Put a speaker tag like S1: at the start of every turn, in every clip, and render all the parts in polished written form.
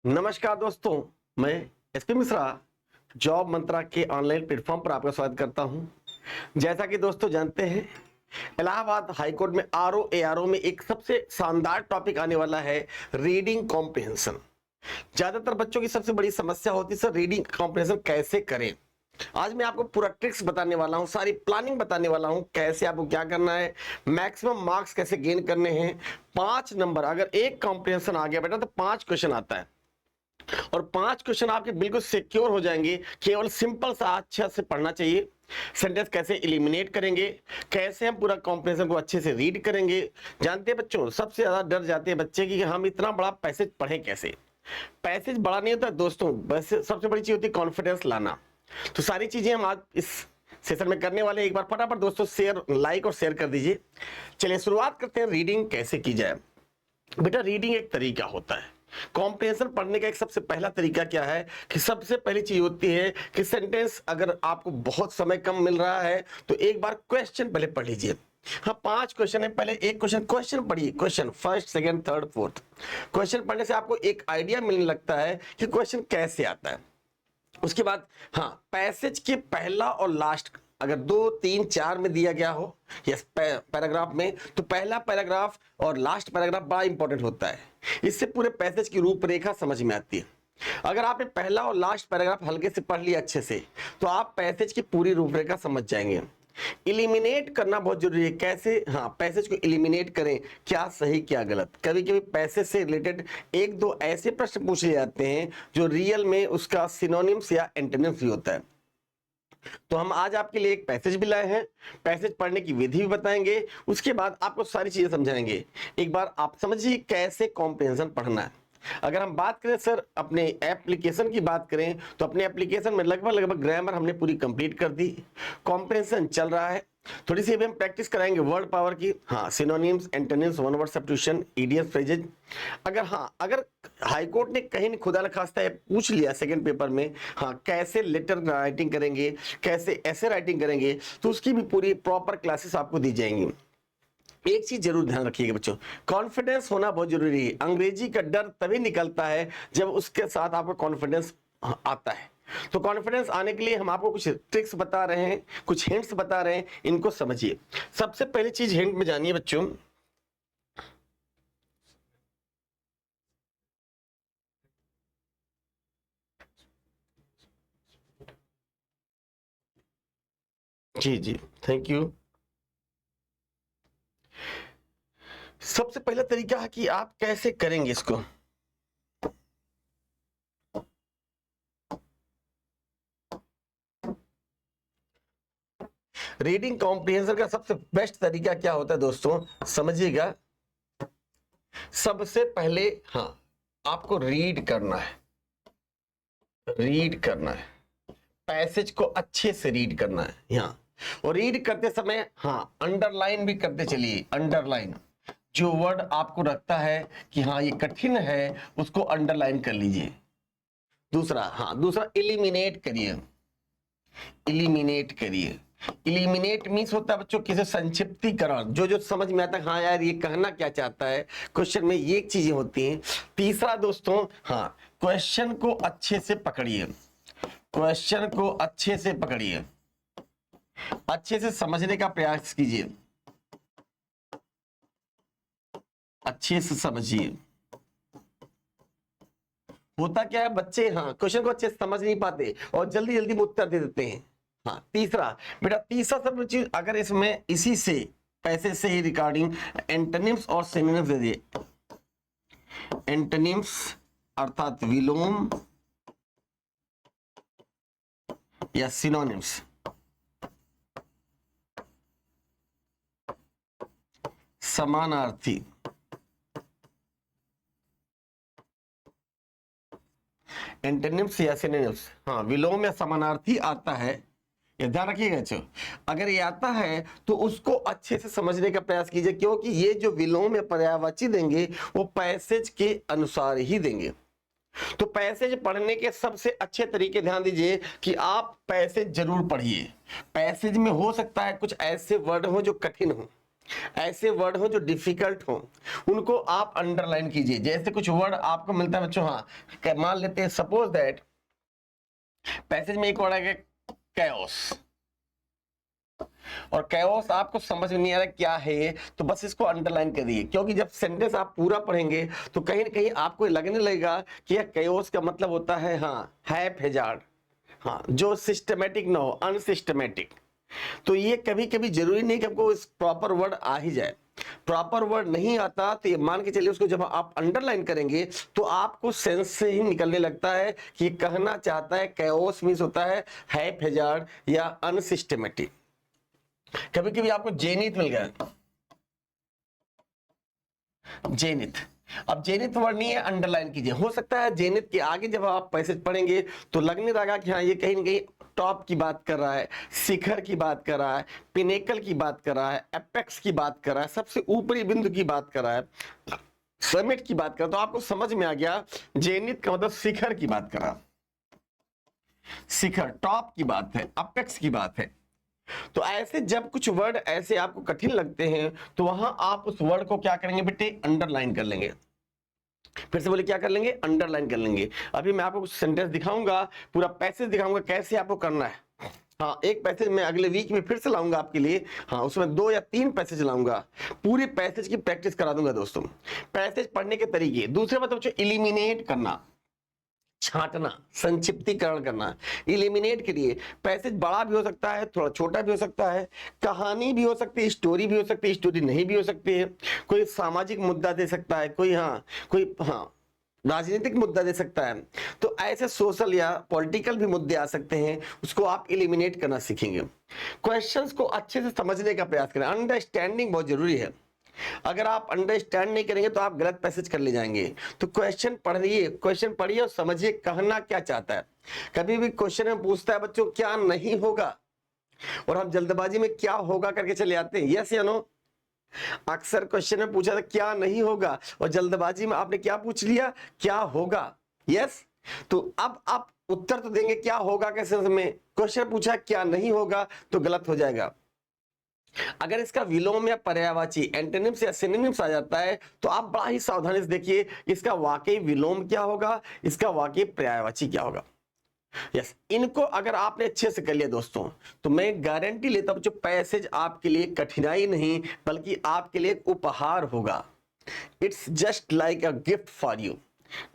S1: नमस्कार दोस्तों, मैं एसपी मिश्रा जॉब मंत्रा के ऑनलाइन प्लेटफॉर्म पर आपका स्वागत करता हूं। जैसा कि दोस्तों जानते हैं, इलाहाबाद हाईकोर्ट में आरओ एआरओ में एक सबसे शानदार टॉपिक आने वाला है, रीडिंग कॉम्प्रिहेंशन। ज्यादातर बच्चों की सबसे बड़ी समस्या होती है सर रीडिंग कॉम्प्रिहेंशन कैसे करें। आज मैं आपको पूरा ट्रिक्स बताने वाला हूं, सारी प्लानिंग बताने वाला हूं, कैसे आपको क्या करना है, मैक्सिमम मार्क्स कैसे गेन करने हैं। 5 नंबर, अगर एक कॉम्प्रिहेंशन आ गया बेटा तो 5 क्वेश्चन आता है और 5 क्वेश्चन आपके बिल्कुल सिक्योर हो जाएंगे। केवल सिंपल सा अच्छा से पढ़ना चाहिए। सेंटेंस कैसे एलिमिनेट करेंगे, कैसे हम पूरा कॉम्प्रिहेंशन को अच्छे से रीड करेंगे। जानते हैं बच्चों, सबसे ज्यादा डर जाते हैं बच्चे कि हम इतना बड़ा पैसेज पढ़ें कैसे। पैसेज बड़ा नहीं होता दोस्तों, बस सबसे बड़ी चीज होती है कॉन्फिडेंस लाना। तो सारी चीजें हम आज इस सेशन में करने वाले हैं। एक बार फटाफट दोस्तों शेयर, लाइक और शेयर कर दीजिए। चलिए शुरुआत करते हैं, रीडिंग कैसे की जाए। बेटा रीडिंग एक तरीका होता है, कॉम्प्रिहेंशन पढ़ने का एक सबसे पहला तरीका क्या है कि सबसे पहली चीज होती है कि सेंटेंस अगर आपको बहुत समय कम मिल रहा है तो एक बार क्वेश्चन पहले पढ़ लीजिए। हाँ 5 क्वेश्चन है, पहले एक क्वेश्चन पढ़िए, question first second third fourth. Question पढ़ने से आपको एक आइडिया मिलने लगता है कि क्वेश्चन कैसे आता है। उसके बाद हाँ पैसेज के पहला और लास्ट अगर 2 3 4 में दिया गया हो या पैराग्राफ में, तो पहला पैराग्राफ और लास्ट पैराग्राफ बड़ा इंपॉर्टेंट होता है। इससे पूरे पैसेज की रूपरेखा समझ में आती है। अगर आपने पहला और लास्ट पैराग्राफ हल्के से पढ़ लिया अच्छे से, तो आप पैसेज की पूरी रूपरेखा समझ जाएंगे। इलिमिनेट करना बहुत जरूरी है। कैसे? हाँ पैसेज को इलिमिनेट करें, क्या सही क्या गलत। कभी कभी पैसेज से रिलेटेड एक दो ऐसे प्रश्न पूछे जाते हैं जो रियल में उसका सिनोनिम्स या एंटोनिम्स भी होता है। तो हम आज आपके लिए एक पैसेज भी लाए हैं, पैसेज पढ़ने की विधि भी बताएंगे, उसके बाद आपको सारी चीजें समझाएंगे। एक बार आप समझिए कैसे कॉम्प्रिहेंशन पढ़ना है। अगर हम बात करें सर अपने एप्लीकेशन की बात करें, तो अपने एप्लीकेशन में लगभग ग्रामर हमने पूरी कंप्लीट कर दी। कॉम्प्रिहेंशन चल रहा है, थोड़ी सी अभी हम प्रैक्टिस कराएंगे वर्ड पावर की। हाँ synonyms, antonyms, one word substitution, EDS phrases. अगर हाईकोर्ट ने कहीं न खुदा न खास्ता पूछ लिया सेकंड पेपर में, हाँ कैसे लेटर राइटिंग करेंगे, कैसे ऐसे राइटिंग करेंगे, तो उसकी भी पूरी प्रॉपर क्लासेस आपको दी जाएंगी। एक चीज जरूर ध्यान रखिएगा बच्चों, कॉन्फिडेंस होना बहुत जरूरी है। अंग्रेजी का डर तभी निकलता है जब उसके साथ आपको कॉन्फिडेंस आता है। तो कॉन्फिडेंस आने के लिए हम आपको कुछ ट्रिक्स बता रहे हैं, कुछ हिंट्स बता रहे हैं, इनको समझिए। सबसे पहली चीज हिंट में जानिए बच्चों, जी जी थैंक यू। सबसे पहला तरीका है कि आप कैसे करेंगे इसको। रीडिंग कॉम्प्रिहेंशन का सबसे बेस्ट तरीका क्या होता है दोस्तों, समझिएगा। सबसे पहले हाँ आपको रीड करना है, रीड करना है, पैसेज को अच्छे से रीड करना है यहाँ। और रीड करते समय हाँ अंडरलाइन भी करते चलिए। अंडरलाइन जो वर्ड आपको लगता है कि हाँ ये कठिन है, उसको अंडरलाइन कर लीजिए। दूसरा इलिमिनेट करिए। इलिमिनेट करिए, इलिमिनेट मीन्स होता है बच्चों किसे संक्षिप्तीकरण, जो जो समझ में आता है हाँ यार ये कहना क्या चाहता है क्वेश्चन में, ये चीजें होती हैं। तीसरा दोस्तों हाँ क्वेश्चन को अच्छे से पकड़िए, क्वेश्चन को अच्छे से पकड़िए, अच्छे से समझने का प्रयास कीजिए, अच्छे से समझिए। होता क्या है बच्चे हाँ क्वेश्चन को अच्छे से समझ नहीं पाते और जल्दी जल्दी में उत्तर दे देते हैं। हाँ तीसरा सब चीज अगर इसमें इसी से पैसे से ही रिकॉर्डिंग एंटोनिम्स और सिनोनिम्स दे दिए। एंटोनिम्स अर्थात विलोम या सिनोनिम्स, समानार्थी। एंटोनिम्स या सिनोनिम्स, हाँ विलोम या समानार्थी आता है, ये ध्यान रखिएगा बच्चों। अगर ये आता है तो उसको अच्छे से समझने का प्रयास कीजिए, क्योंकि ये जो विलोम या पर्यायवाची देंगे वो पैसेज के अनुसार ही देंगे। तो पैसेज पढ़ने के सबसे अच्छे तरीके ध्यान दीजिए कि आप पैसेज जरूर पढ़िए। पैसेज में हो सकता है कुछ ऐसे वर्ड हो जो कठिन हो, ऐसे वर्ड हो जो डिफिकल्ट हो उनको आप अंडरलाइन कीजिए। जैसे कुछ वर्ड आपको मिलता है बच्चों, हाँ मान लेते हैं सपोज दैट पैसेज में एक वर्ड है कैओस, और कैओस आपको समझ में नहीं आ रहा क्या है ये, तो बस इसको अंडरलाइन करिए, क्योंकि जब सेंटेंस आप पूरा पढ़ेंगे तो कहीं ना कहीं आपको लगने लगेगा कि यह कैओस का मतलब होता है हाँ हैजार्ड, हाँ जो सिस्टमेटिक ना हो, अनसिस्टमेटिक। तो ये कभी कभी जरूरी नहीं कि हमको इस प्रॉपर वर्ड आ ही जाए। प्रॉपर वर्ड नहीं आता तो ये मान के चलिए उसको जब आप अंडरलाइन करेंगे तो आपको सेंस से ही निकलने लगता है कि कहना चाहता है कैओस मींस होता है हैजार्ड या अनसिस्टमेटिक। कभी कभी आपको जेनिथ मिल गया, जेनिथ, अब जेनिथ वर्ड नहीं है अंडरलाइन कीजिए। हो सकता है जेनिथ के आगे जब आप पैसेज पढ़ेंगे तो लगने लगा कि हाँ ये कहीं ना कहीं टॉप की बात कर रहा है, शिखर की बात कर रहा है, पिनेकल की बात कर रहा है, एपेक्स की बात कर रहा है, सबसे ऊपरी बिंदु की बात कर रहा है, समिट की बात कर रहा है। तो आपको समझ में आ गया जेनिथ का मतलब शिखर की बात कर रहा है, शिखर टॉप की बात है, अपेक्स की बात है। तो ऐसे जब कुछ वर्ड ऐसे आपको कठिन लगते हैं तो वहां आप उस वर्ड को क्या करेंगे बेटे, अंडरलाइन कर लेंगे। फिर से बोले क्या कर लेंगे, अंडरलाइन कर लेंगे। अभी मैं आपको कुछ सेंटेंस दिखाऊंगा, पूरा पैसेज दिखाऊंगा कैसे आपको करना है। हाँ एक पैसेज मैं अगले वीक में फिर से लाऊंगा आपके लिए, हाँ उसमें 2 या 3 पैसेज लाऊंगा, पूरी पैसेज की प्रैक्टिस करा दूंगा दोस्तों। पैसेज पढ़ने के तरीके, दूसरे मतलब इलिमिनेट करना, छांटना, संक्षिप्तीकरण करना, इलिमिनेट के लिए पैसेज बड़ा भी हो सकता है, थोड़ा छोटा भी हो सकता है, कहानी भी हो सकती है, स्टोरी भी हो सकती है, स्टोरी नहीं भी हो सकती है, कोई सामाजिक मुद्दा दे सकता है, कोई राजनीतिक मुद्दा दे सकता है। तो ऐसे सोशल या पॉलिटिकल भी मुद्दे आ सकते हैं, उसको आप इलिमिनेट करना सीखेंगे। क्वेश्चंस को अच्छे से समझने का प्रयास करें, अंडरस्टैंडिंग बहुत जरूरी है। अगर आप अंडरस्टैंड नहीं करेंगे तो आप गलत पैसेज कर ले जाएंगे। तो क्वेश्चन पढ़िए, क्वेश्चन पढ़िए और समझिए कहना क्या चाहता है। कभी भी क्वेश्चन में पूछता है बच्चों क्या नहीं होगा, और हम जल्दबाजी में क्या होगा करके चले आते हैं, यस या नो। अक्सर क्वेश्चन में पूछा था क्या नहीं होगा और जल्दबाजी में आपने क्या पूछ लिया, क्या होगा, यस। तो अब आप उत्तर तो देंगे क्या होगा के सेंस में, क्वेश्चन पूछा क्या नहीं होगा तो गलत हो जाएगा। अगर इसका विलोम या पर्यायवाची एंटोनिम्स या सिनोनिम्स आ जाता है तो आप बड़ा ही सावधानी से देखिए इसका वाकई विलोम क्या होगा, इसका वाकई पर्यायवाची क्या होगा। यस, इनको अगर आपने अच्छे से कर लिया दोस्तों तो मैं गारंटी लेता हूं जो पैसेज आपके लिए कठिनाई नहीं बल्कि आपके लिए एक उपहार होगा। It's just like a gift for you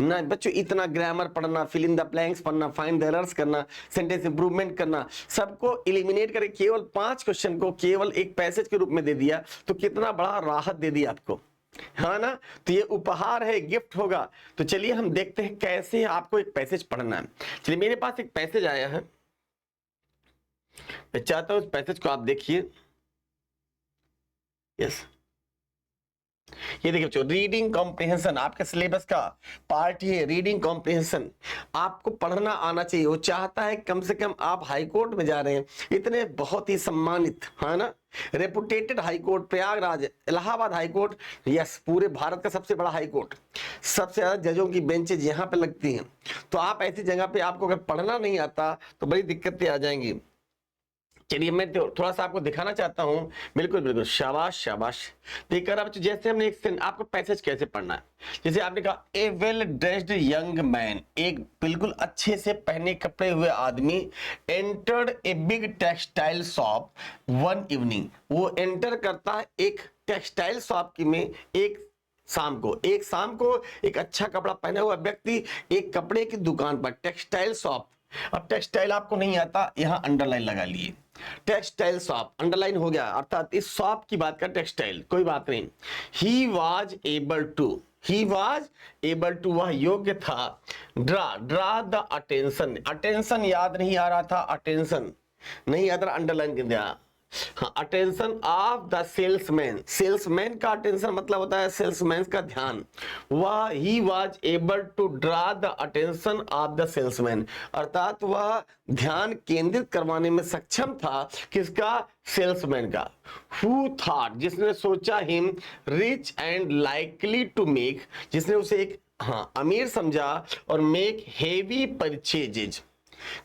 S1: ना बच्चों। इतना ग्रामर पढ़ना, फिल इन द ब्लैंक्स पढ़ना, फाइंड द एरर्स करना, सेंटेंस इंप्रूवमेंट करना, सबको एलिमिनेट करके केवल 5 क्वेश्चन को केवल एक पैसेज के रूप में दे दिया तो कितना बड़ा राहत दे दिया आपको, हाँ ना। तो ये उपहार है, गिफ्ट होगा। तो चलिए हम देखते हैं कैसे आपको एक पैसेज पढ़ना है। चलिए मेरे पास एक पैसेज आया है, मैं चाहता हूं इस पैसेज को आप देखिए। यस, ये देखिए बच्चों, रीडिंग कॉम्प्रिहेंशन आपके सिलेबस का पार्ट ही है। रीडिंग कॉम्प्रिहेंशन आपको पढ़ना आना चाहिए। वो चाहता है कम से कम आप हाई कोर्ट में जा रहे हैं, इतने बहुत ही सम्मानित, है ना, reputed high court, Prayagraj Allahabad high court, yes पूरे भारत का सबसे बड़ा हाई कोर्ट, सबसे ज्यादा जजों की बेंचेज यहाँ पे लगती हैं। तो आप ऐसी जगह पे आपको अगर पढ़ना नहीं आता तो बड़ी दिक्कतें आ जाएंगी। चलिए मैं थोड़ा सा आपको दिखाना चाहता हूं। बिल्कुल बिल्कुल, शाबाश शाबाश। देखिए अब जैसे हमने एक आपको पैसेज कैसे पढ़ना है, जैसे आपने कहा ए वेल ड्रेस्ड यंग मैन, एक बिल्कुल अच्छे से पहने कपड़े हुए आदमी, entered a big textile shop one evening, वो एंटर करता है एक टेक्सटाइल शॉप में एक शाम को एक अच्छा कपड़ा पहना हुआ व्यक्ति एक कपड़े की दुकान पर, टेक्सटाइल शॉप। अब टेक्सटाइल आपको नहीं आता, यहां अंडरलाइन लगा लिए, टेक्सटाइल शॉप अंडरलाइन हो गया, अर्थात इस शॉप की बात कर, टेक्सटाइल कोई बात नहीं। ही वॉज एबल टू वह योग्य था, ड्रा द अटेंशन याद नहीं आ रहा था, अटेंशन नहीं याद रहा, अंडरलाइन कर दिया। हाँ, अटेंशन ऑफ द सेल्समैन का अटेंशन मतलब होता है सेल्समैन का ध्यान। वह ही was able to draw the attention of the salesman, अर्थात वह ध्यान केंद्रित करवाने में सक्षम था, किसका, सेल्समैन का। हु थॉट, जिसने सोचा, him rich and likely to make, जिसने उसे एक अमीर समझा, और मेक हेवी परचेजेज,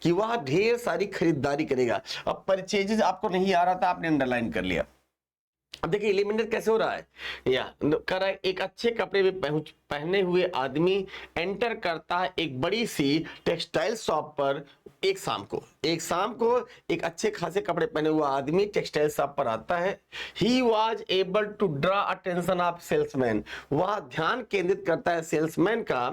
S1: कि वह ढेर सारी खरीदारी करेगा। अब परचेजेज आपको नहीं आ रहा था, आपने अंडरलाइन कर लिया। अब देखिए एलिमिनेट कैसे हो रहा है, या कर रहा है, एक अच्छे कपड़े में पहने हुए आदमी एंटर करता है एक बड़ी सी टेक्सटाइल शॉप पर एक शाम को एक अच्छे खासे कपड़े पहने हुआ आदमी टेक्सटाइल शॉप पर आता है। He was able to draw attention of salesman, वह ध्यान केंद्रित करता है सेल्समैन का।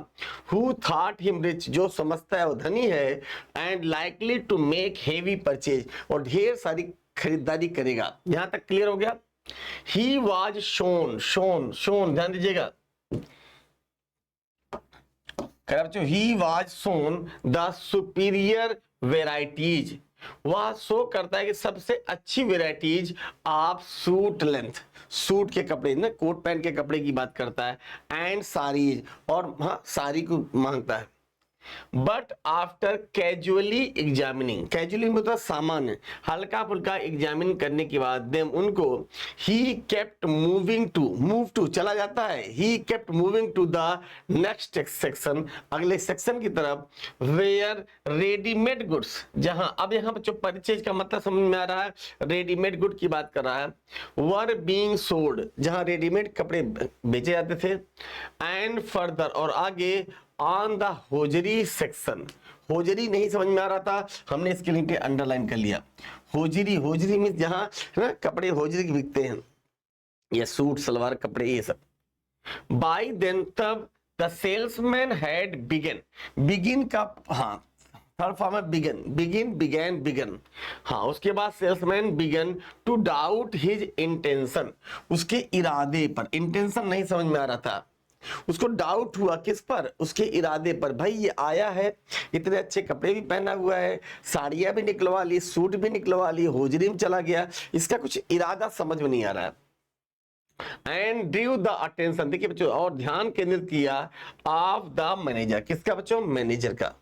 S1: हु थॉट हिम रिच, जो समझता है वो धनी है। And likely to make heavy purchase, और ढेर सारी खरीदारी करेगा। यहां तक क्लियर हो गया। He was shown ध्यान दीजिएगा बच्चों, he was shown the superior varieties, वह शो करता है कि सबसे अच्छी varieties of suit length, suit के कपड़े ना, कोट पैंट के कपड़े की बात करता है। एंड साड़ीज, और हाँ साड़ी को मांगता है। But after casually examining, casually मतलब सामान्य, हल्का फुल्का एग्जामिन करने के बाद देम उनको ही केप्ट मूव टू चला जाता है। He kept moving to the next section, अगले सेक्शन की तरफ। वेयर रेडीमेड गुड्स, जहां अब यहाँ पर जो परचेज का मतलब समझ में आ रहा है, रेडीमेड गुड की बात कर रहा है। वर बीइंग सोल्ड, जहां रेडीमेड कपड़े बेचे जाते थे। एंड फर्दर, और आगे on the hosiery section, hosiery नहीं समझ में आ रहा था, हमने इसके लिए अंडरलाइन कर लिया। होजरी मीन्स जहां ना कपड़े होजरी के बिकते हैं, ये सूट सलवार कपड़े ये सब। बाय देन, तब द सेल्समैन हैड बिगिन का हाँ थर्ड फॉर्म है बिगन। हाँ, उसके बाद salesman began to doubt his intention, उसके इरादे पर। इंटेंशन नहीं समझ में आ रहा था, उसको डाउट हुआ किस पर, उसके इरादे पर। भाई ये आया है, इतने अच्छे कपड़े भी पहना हुआ है, साड़ियां भी निकलवा ली, सूट भी निकलवा ली, होजरी में चला गया, इसका कुछ इरादा समझ में नहीं आ रहा है। एंड ड्यू द अटेंशन, देखिए बच्चों, और ध्यान केंद्रित किया ऑफ द मैनेजर, किसका बच्चों, मैनेजर का।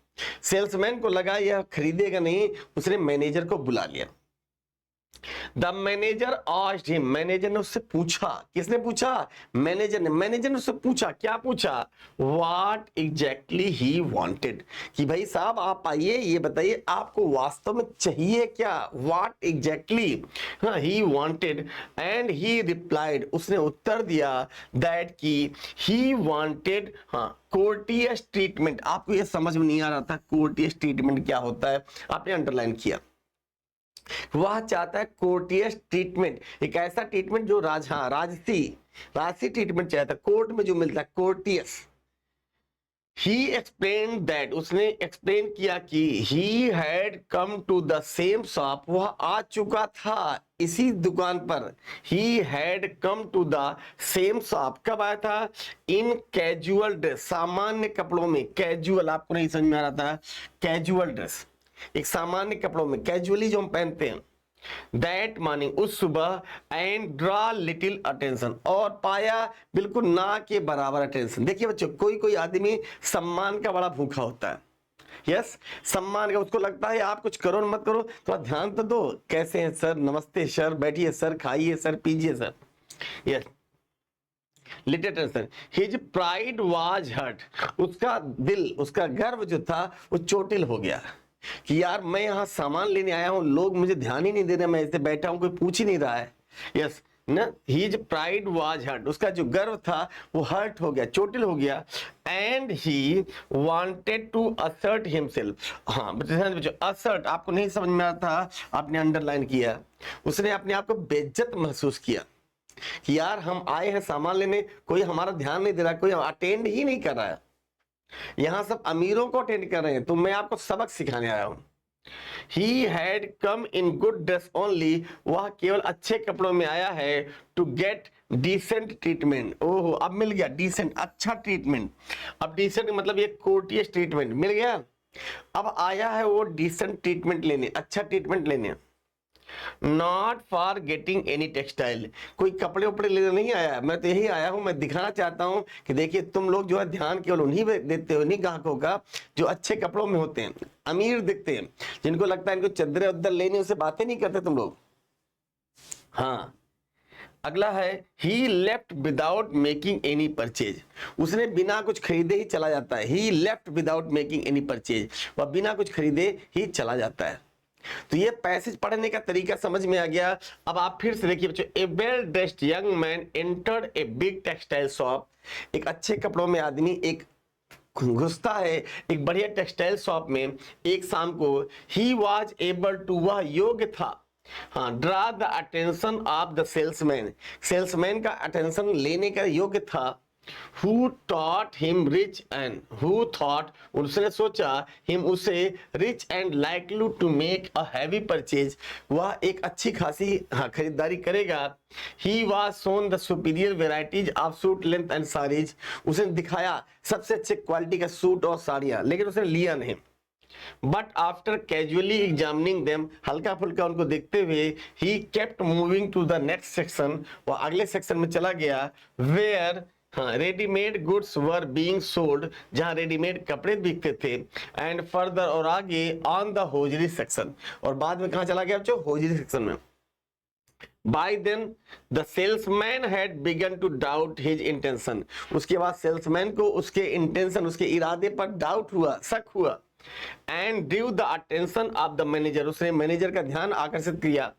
S1: सेल्समैन को लगा यह खरीदेगा नहीं, उसने मैनेजर को बुला लिया। The manager asked him, manager ने उससे पूछा, किसने पूछा, मैनेजर ने उससे पूछा, क्या पूछा, व्हाट एग्जैक्टली ही वांटेड, कि भाई साहब आप आइए ये बताइए आपको वास्तव में चाहिए क्या, what exactly he wanted. And he replied, उसने उत्तर दिया दैट की ही वांटेड कोर्टियस ट्रीटमेंट। आपको ये समझ में नहीं आ रहा था कोर्टियस ट्रीटमेंट क्या होता है, आपने अंडरलाइन किया। वह चाहता है कोर्टियस ट्रीटमेंट, एक ऐसा ट्रीटमेंट जो राजसी ट्रीटमेंट चाहता है, कोर्ट में जो मिलता है कोर्टियस। ही एक्सप्लेन दैट, उसने एक्सप्लेन किया कि he had come to the same shop, वह आ चुका था इसी दुकान पर। He had come to the same shop, कब आया था, इन कैजुअल ड्रेस, सामान्य कपड़ों में। कैजुअल आपको नहीं समझ में आ रहा था, कैजुअल ड्रेस एक सामान्य कपड़ों में, कैजुअली जो हम पहनते हैं, दैट मॉर्निंग, उस सुबह। एंड ड्रा लिटिल अटेंशन, और पाया बिल्कुल ना के बराबर अटेंशन। देखिए बच्चों, कोई आदमी सम्मान का बड़ा भूखा होता है, यस सम्मान का, उसको लगता है आप कुछ करो मत करो थोड़ा ध्यान तो दो, कैसे हैं सर, नमस्ते सर, बैठिए सर, खाइए सर, पीजिए sir, yes little attention. His pride was hurt, उसका दिल, उसका गर्व जो था वो चोटिल हो गया कि यार मैं यहाँ सामान लेने आया हूँ, लोग मुझे ध्यान ही नहीं दे रहे, मैं ऐसे बैठा हूँ, कोई पूछ ही नहीं रहा है। यस ना, हिज प्राइड वाज हर्ट, उसका जो गर्व था वो हर्ट हो गया, चोटिल हो गया। And he wanted to assert himself, हाँ बच्चों असर्ट आपको नहीं समझ में आता था, आपने अंडरलाइन किया। उसने अपने आप को बेइज्जत महसूस किया कि यार हम आए हैं सामान लेने, कोई हमारा ध्यान नहीं दे रहा, कोई अटेंड ही नहीं कर रहा है, यहां सब अमीरों को अटेंड कर रहे हैं, तो मैं आपको सबक सिखाने आया हूं। He had come in good dress only, वह केवल अच्छे कपड़ों में आया है। To get decent treatment, ओहो अब मिल गया decent, अच्छा ट्रीटमेंट। अब decent मतलब ये कोर्टियस ट्रीटमेंट मिल गया, अब आया है वो decent ट्रीटमेंट लेने, अच्छा ट्रीटमेंट लेने। Not for getting any textile, कोई कपड़े उपड़े लेने नहीं आया, मैं तो यही आया हूं, मैं दिखाना चाहता हूं कि देखिए तुम लोग जो है ध्यान केवल उन्हीं पे देते हो, उन्हीं ग्राहकों का जो अच्छे कपड़ों में होते हैं, अमीर दिखते हैं, जिनको लगता है इनको चद्दरें उद्दर लेनी, उससे बातें नहीं करते तुम लोग। हाँ अगला है he left without making any purchase, उसने बिना कुछ खरीदे ही चला जाता है। He left without making any purchase, वह बिना कुछ खरीदे ही चला जाता है। तो ये पैसेज पढ़ने का तरीका समझ में आ गया। अब आप फिर से देखिए बच्चों, a well dressed young man entered a big textile shop. एक अच्छे कपड़ों में आदमी एक घुसता है एक बढ़िया टेक्सटाइल शॉप में एक शाम को। ही वॉज एबल टू, वह योग्य था, हाँ, draw the attention of the salesman, salesman का अटेंशन लेने का योग्य था। Who taught him rich and who thought, उसने सोचा, him उसे rich and likely to make a heavy purchase, वह एक अच्छी खासी खरीदारी करेगा। He was shown the superior varieties of suit length and sarees, उसने दिखाया सबसे अच्छे क्वालिटी का सूट और साड़ियां, लेकिन उसने लिया नहीं। But after casually examining them, हल्का फुल्का उनको देखते हुए, he kept moving to the next section, वह अगले सेक्शन में चला गया, वेयर, हाँ, readymade goods were being sold, जहां रेडीमेड कपड़े बिकते थे, एंड फर्दर, और आगे, ऑन द होजरी सेक्शन, और बाद में कहां चला गया बच्चों, होजरी सेक्शन में। By then the salesman had begun to doubt his intention, उसके बाद सेल्समैन को उसके इंटेंशन, उसके इरादे पर डाउट हुआ, शक हुआ। And due the attention of the manager, उसने मैनेजर का ध्यान आकर्षित किया।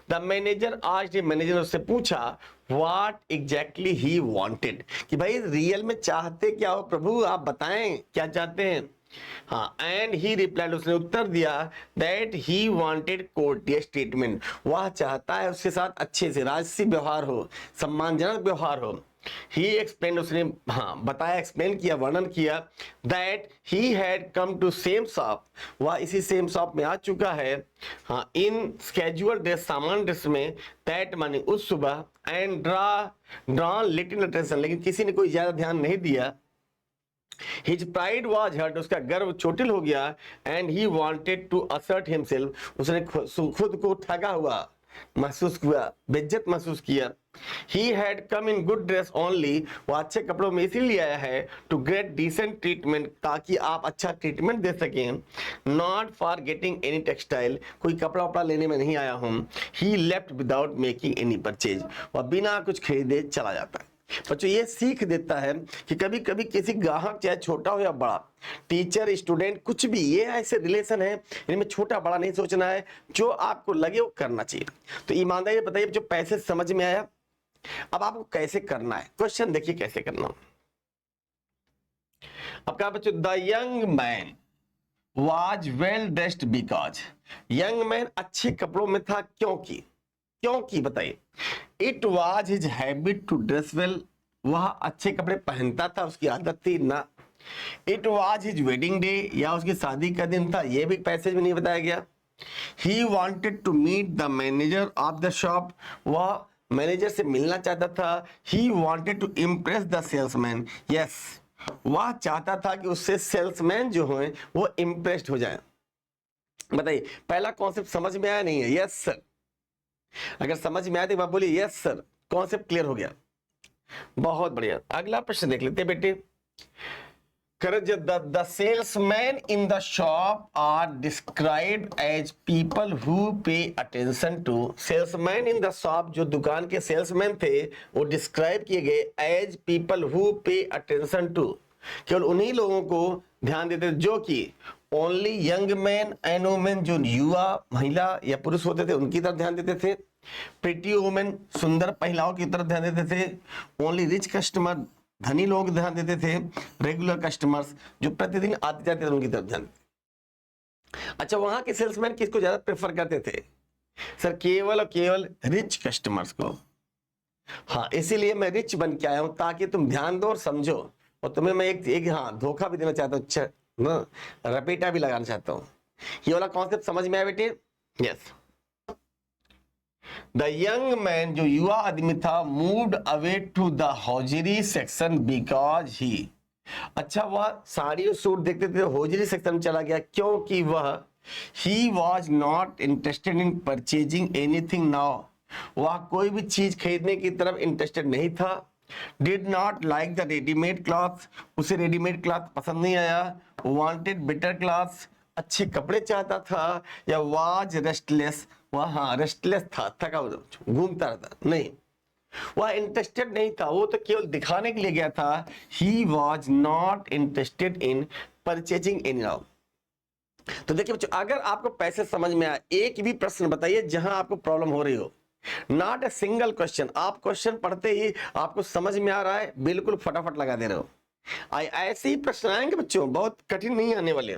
S1: द मैनेजर आज, मैनेजर उससे पूछा, व्हाट एग्जैक्टली ही वांटेड, कि भाई रियल में चाहते क्या हो प्रभु, आप बताएं क्या चाहते हैं। हाँ, एंड ही रिप्लाइड, उसने उत्तर दिया, that he wanted courteous treatment, वह चाहता है उसके साथ अच्छे से राजसी व्यवहार हो, सम्मानजनक व्यवहार हो। ही एक्सप्लेन, उसने हाँ बताया, एक्सप्लेन किया, वर्णन किया, that he had come to same shop, वह इसी सेम शॉप में आ चुका है, हाँ, इन स्केजुअल ड्रेस, सामान ड्रेस में, दैट मानी उस सुबह, एंड ड्रॉन लिटिल अटेंशन, लेकिन किसी ने कोई ज्यादा ध्यान नहीं दिया। His pride was hurt, उसका गर्व चोटिल हो गया, and he wanted to assert himself, उसने खुद को ठगा हुआ महसूस हुआ, बेइज्जत महसूस किया। He had come in good dress only, वो अच्छे कपड़ों में इसीलिए आया है, to get decent treatment, ताकि आप अच्छा ट्रीटमेंट दे सकें, not for getting any textile, कोई कपड़ा वपड़ा लेने में नहीं आया हूं। He left without making any purchase, वह बिना कुछ खरीदे चला जाता है। बच्चों ये सीख देता है कि कभी कभी किसी ग्राहक, चाहे छोटा हो या बड़ा, टीचर स्टूडेंट कुछ भी, ये ऐसे रिलेशन है, इनमें छोटा बड़ा नहीं सोचना है, जो आपको लगे वो करना चाहिए। तो ईमानदारी बताइए, जो पैसे समझ में आया, अब आपको कैसे करना है, क्वेश्चन देखिए कैसे करना। अब कहा बच्चों, the young man was well dressed because, young man अच्छे कपड़ों में था क्योंकि बताइए, it was his habit to dress well, वह अच्छे कपड़े पहनता था, उसकी आदत थी ना। It was his wedding day, या उसकी शादी का दिन था, यह भी पैसेज में नहीं बताया गया। He wanted to meet the manager of the shop, वह मैनेजर से मिलना चाहता था। He wanted to impress the salesman, yes, वह चाहता था कि उससे सेल्समैन जो है वो इम्प्रेस्ड हो जाए। बताइए पहला कॉन्सेप्ट समझ में आया नहीं है? यस सर, अगर समझ में आया तो बोलिए यस सर, कॉन्सेप्ट क्लियर हो गया, बहुत बढ़िया। अगला प्रश्न देख लेते हैं बेटे। The salesmen in the shop are described as people who pay attention to, salesman in the shop, जो दुकान के सेल्समैन थे वो डिस्क्राइब किए गए as people who pay attention to, केवल उन्हीं लोगों को ध्यान देते जो कि only young man and women, जो युवा महिला या पुरुष होते थे उनकी तरफ ध्यान देते थे। प्रिटी वुमेन, सुंदर महिलाओं की तरफ ध्यान देते थे। ओनली रिच कस्टमर, धनी लोग ध्यान देते थे। रेगुलर कस्टमर्स, जो प्रतिदिन आते जाते थे उनकी तरफ ध्यान देते। अच्छा, वहां के सेल्समैन किसको ज्यादा प्रेफर करते थे? सर केवल और केवल रिच कस्टमर्स को। हाँ, इसीलिए मैं रिच बन के आया हूं ताकि तुम ध्यान दो और समझो, और तुम्हें मैं एक हाँ धोखा भी देना चाहता हूँ, रपेटा भी लगाना चाहता हूँ। ये वाला कॉन्सेप्ट समझ में आया बेटे? यस। द यंग मैन, जो युवा आदमी था, moved away to the hosiery section because he, अच्छा वह साड़ी और सूट देखते थे, हौजरी सेक्शन में चला गया क्योंकि वह ही was not interested in purchasing anything now, वह कोई भी चीज खरीदने की तरफ इंटरेस्टेड नहीं था। Did not like the readymade cloth, उसे रेडीमेड क्लॉथ पसंद नहीं आया। वांटेड बेटर क्लॉथ, अच्छे कपड़े चाहता था। या वाज रेस्टलेस, वह हाँ रेस्टलेस था, थका घूमता रहता, नहीं वह इंटरेस्टेड नहीं था, वो तो केवल दिखाने के लिए गया था। He was not interested in purchasing any now, तो देखिए बच्चों, अगर आपको पैसे समझ में आए, एक भी प्रश्न बताइए जहां आपको प्रॉब्लम हो रही हो, नॉट ए सिंगल क्वेश्चन। आप क्वेश्चन पढ़ते ही आपको समझ में आ रहा है, बिल्कुल फटाफट लगा दे रहे हो। ऐसे ही प्रश्न आएंगे बच्चों, बहुत कठिन नहीं आने वाले।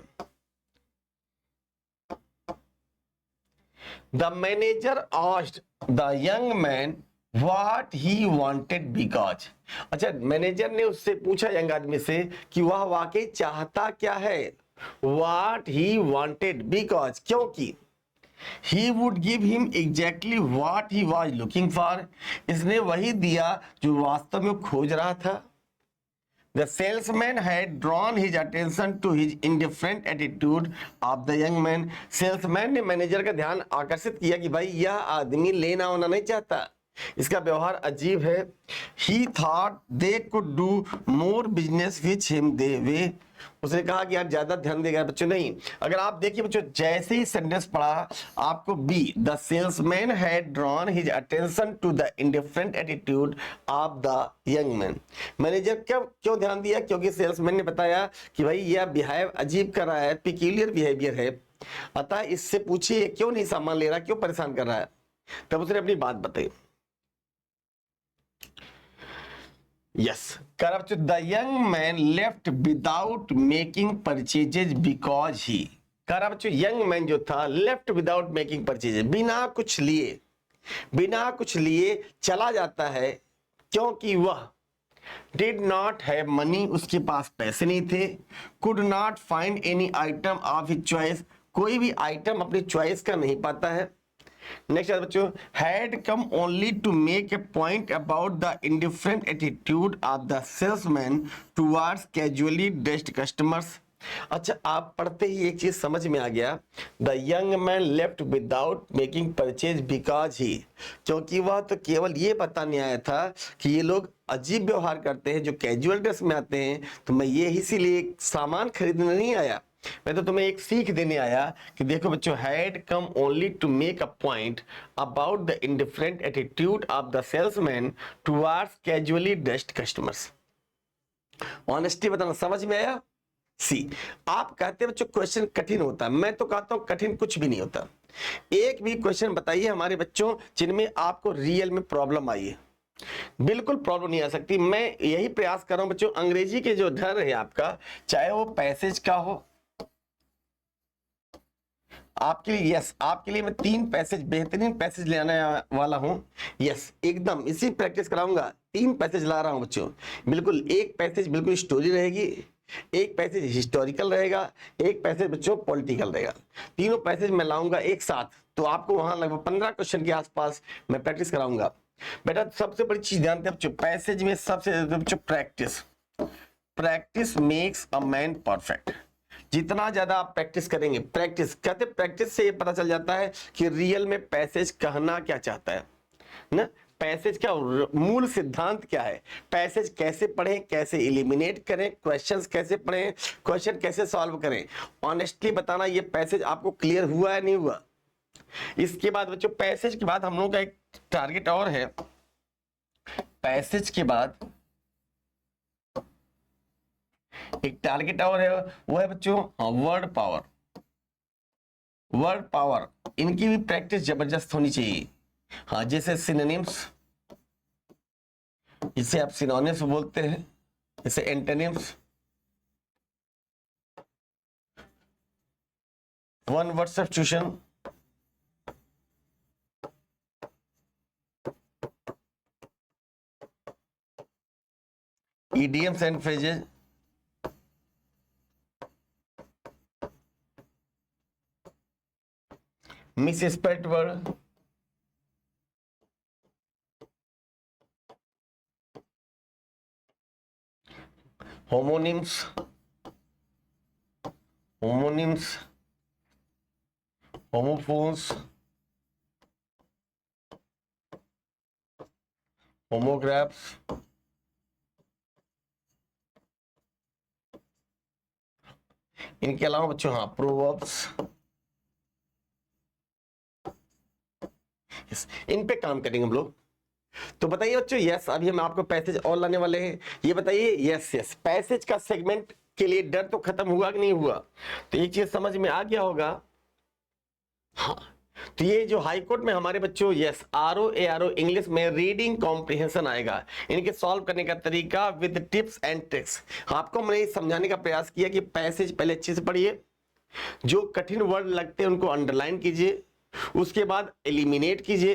S1: The manager asked the young man what he wanted because. अच्छा, मैनेजर ने उससे पूछा यंग आदमी से कि वह वाकई चाहता क्या है। व्हाट ही वांटेड बिकॉज, क्योंकि he would give him exactly what he was looking for, इसने वही दिया जो वास्तव में खोज रहा था। The salesman had drawn his attention to his indifferent attitude of the young man. Salesman ने मैनेजर का ध्यान आकर्षित किया कि भाई यह आदमी लेना होना नहीं चाहता, इसका व्यवहार अजीब है। He thought they could do more business with him they way, उसने कहा कि यार ज्यादा ध्यान देगा बच्चों। नहीं, अगर आप देखिए बच्चों, जैसे ही सेंटेंस पढ़ा आपको B, the salesman had drawn his attention to the indifferent attitude of the young man. Manager क्यों ध्यान दिया? क्योंकि सेल्समैन ने बताया कि भाई यह बिहेव अजीब कर रहा है, पिक्यूलियर बिहेवियर है, अतः इससे पूछिए क्यों नहीं सामान ले रहा, क्यों परेशान कर रहा है। तब उसने अपनी बात बताई। Yes, correct. The young man left without making purchases because he, correct, young man जो था left without making purchases, बिना कुछ लिए चला जाता है, क्योंकि वह did not have money, उसके पास पैसे नहीं थे। could not find any item of his choice, कोई भी आइटम अपनी चॉइस का नहीं पाता है। नेक्स्ट बच्चों, had come only to make a point about the indifferent attitude of the salesman towards casually dressed customers। अच्छा, आप पढ़ते ही एक चीज समझ में आ गया, the young man left without making purchase because he, क्योंकि वह तो केवल ये बताने आया था कि ये लोग अजीब व्यवहार करते हैं जो कैजुअल ड्रेस में आते हैं, तो मैं ये इसीलिए सामान खरीदने नहीं आया, मैं तो तुम्हें एक सीख देने आया कि देखो बच्चों, had come only to make a point about the indifferent attitude of the salesman towards casually dressed customers. Honesty बताना, समझ में आया? सी, आप कहते हैं बच्चों क्वेश्चन कठिन होता है, मैं तो कहता हूं कठिन कुछ भी नहीं होता। एक भी क्वेश्चन बताइए हमारे बच्चों जिनमें आपको रियल में प्रॉब्लम आई है। बिल्कुल प्रॉब्लम नहीं आ सकती। मैं यही प्रयास कर रहा हूं बच्चों, अंग्रेजी के जो डर है आपका, चाहे वो पैसेज का हो, आपके लिए यस, आपके लिए मैं 3 पैसेज, बेहतरीन पैसेज ले आने वाला हूं। यस, एकदम इसी प्रैक्टिस कराऊंगा। 3 पैसेज ला रहा हूं बच्चों, बिल्कुल एक पैसेज बिल्कुल स्टोरी रहेगी, एक पैसेज हिस्टोरिकल रहेगा, एक पैसेज बच्चों पॉलिटिकल रहेगा। तीनों पैसेज मैं लाऊंगा एक साथ, तो आपको वहां लगभग 15 क्वेश्चन के आसपास मैं प्रैक्टिस कराऊंगा। बेटा सबसे बड़ी चीज जानते हैं बच्चों, पैसेज में सबसे बच्चों practice makes a man perfect. जितना ज्यादा आप प्रैक्टिस करेंगे, प्रैक्टिस से ये पता चल जाता है कि रियल में पैसेज कहना क्या चाहता है ना, पैसेज का मूल सिद्धांत क्या है, पैसेज कैसे पढ़ें, कैसे एलिमिनेट करें, क्वेश्चंस कैसे पढ़ें, क्वेश्चन कैसे सॉल्व करें। ऑनेस्टली बताना, ये पैसेज आपको क्लियर हुआ है नहीं हुआ? इसके बाद बच्चों, पैसेज के बाद हम लोगों का एक टारगेट और है। पैसेज के बाद एक टारगेट और है, वो है बच्चों वर्ड पावर। वर्ड पावर, इनकी भी प्रैक्टिस जबरदस्त होनी चाहिए। हाँ, जैसे सिनोनिम्स, इसे आप सिनोनिम्स बोलते हैं, जैसे antonyms, one word substitution, idioms and phrases, misspelled word, homonyms, homophones, homographs, इनके अलावा बच्चों हाँ प्रोवर्ब्स, इन पे काम करेंगे हम लोग। तो बताइए बच्चों, यस, अभी हम आपको पैसेज और लाने वाले हैं। ये बताइए, यस पैसेज का सेगमेंट के लिए डर तो खत्म हुआ कि नहीं हुआ? तो एक चीज समझ में आ गया होगा। हाँ, तो ये जो हाई कोर्ट में हमारे बच्चों यस RO ARO इंग्लिश में रीडिंग कॉम्प्रिहेंशन आएगा, इनके सॉल्व करने का तरीका विद टिप्स एंड ट्रिक्स। आपको मैंने समझाने का प्रयास किया कि पैसेज पहले अच्छे से पढ़िए, जो कठिन वर्ड लगते हैं उनको अंडरलाइन कीजिए, उसके बाद एलिमिनेट कीजिए,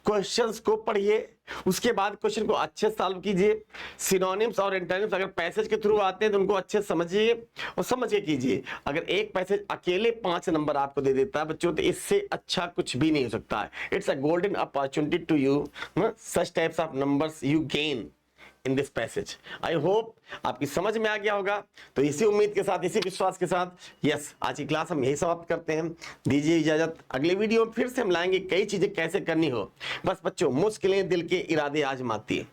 S1: क्वेश्चंस को पढ़िए, उसके बाद क्वेश्चन को अच्छे से सॉल्व कीजिए, सिनोनिम्स और एंटोनिम्स अगर पैसेज के थ्रू आते हैं तो उनको अच्छे से समझिए और समझ के कीजिए। अगर एक पैसेज अकेले 5 नंबर आपको दे देता है बच्चों तो इससे अच्छा कुछ भी नहीं हो सकता है। It's a golden opportunity to you, such types of numbers you gain in this passage. I hope आपकी समझ में आ गया होगा। तो इसी उम्मीद के साथ, इसी विश्वास के साथ यस आज की क्लास हम यही समाप्त करते हैं। दीजिए इजाजत, अगले वीडियो में फिर से हम लाएंगे कई चीजें कैसे करनी हो। बस बच्चों, मुश्किलें दिल के इरादे आजमाती है,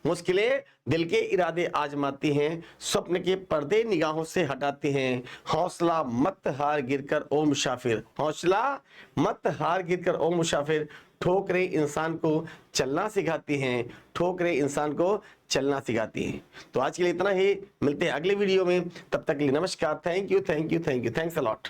S1: मुश्किलें दिल के इरादे आजमाती हैं, स्वप्न के पर्दे निगाहों से हटाती हैं। हौसला मत हार गिरकर ओ मुसाफिर, हौसला मत हार गिरकर ओ मुसाफिर, ठोकरें इंसान को चलना सिखाती हैं, ठोकरें इंसान को चलना सिखाती हैं। तो आज के लिए इतना ही, मिलते हैं अगले वीडियो में, तब तक के लिए नमस्कार। Thank you, thank you, thank you, thanks a lot.